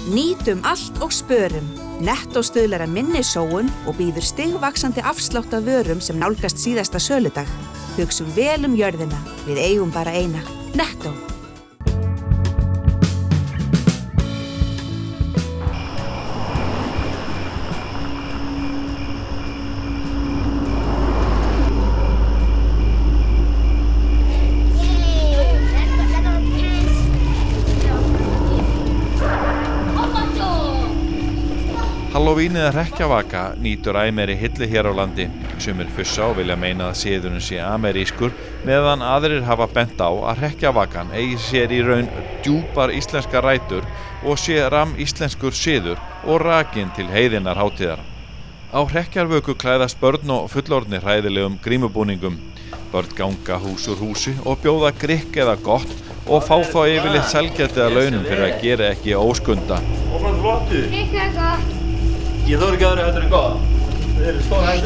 Nýtum allt og spörum. Nettó stuðlar að minni sóun og býður stigvaxandi afslátt af vörum sem nálgast síðasta söludag. Hugsum vel jörðina, við eigum bara eina. Nettó. Halloween eða hrekkjavaka nýtur æ meiri hylli hér á landi. Sumir fussa og vilja meina að siðurinn sé amerískur, meðan aðrir hafa bent á að hrekkjavakan eigi sér í raun djúpar íslenskar rætur og sé íslenskur siður og rakinn til heiðinnar hátíðar. Á hrekkjarvöku klæðast börn og fullorðnir hræðilegum grímubúningum. Börn ganga hús úr húsi og bjóða grikk eða gott og fá þá yfirleitt selgæti að launum fyrir að gera ekki óskunda. Grikk eða gott. Ég þori ekki að þetta gott. Þetta stór hættur.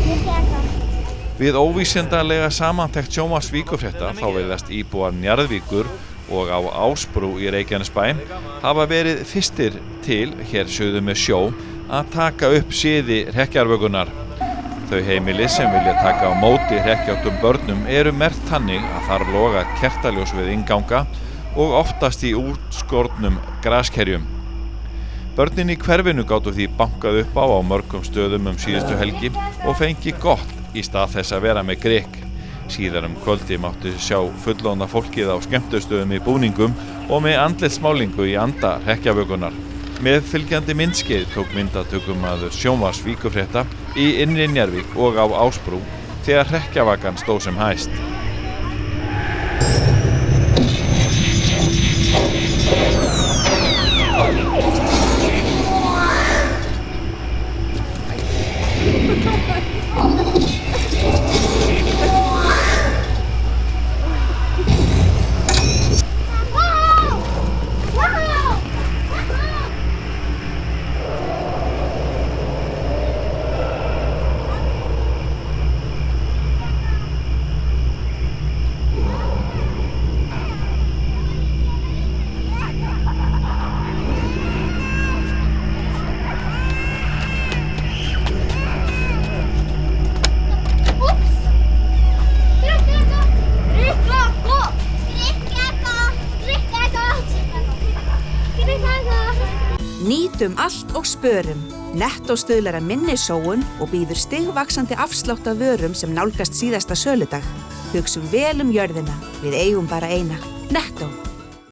Grikk eða gott. Við óvísindanlega samantekt sjónvarps Víkurfrétta þá virðast íbúar Njarðvíkur og á Ásbrú í Reykjanesbæ hafa verið fyrstir til hér suður með sjó að taka upp siði hrekkjarvökunnar. Þau heimili sem vilja taka á móti hrekkjáttum börnum eru merkt þannig að þar loga kertaljós við innganga og oftast í útskornum graskerjum. Börnin í hverfinu gátu því bankað upp á mörgum stöðum síðustu helgi og fengi gott í stað þess að vera með grikk. Síðar kvöldi mátti sjá fullorðna fólkið á skemmtustöðum í búningum og með andlitsmálingu í anda hrekkjavökunnar. Með fylgjandi myndskeið tók myndatökumaður sjónvarps Víkurfrétta í innri Njarðvík og á Ásbrú þegar hrekkjavakan stóð sem hæst. Nýtum allt og spörum. Nettó stuðlar að minni sóun og býður stigvaxandi afslátt af vörum sem nálgast síðasta söludag. Hugsum vel jörðina, við eigum bara eina. Nettó.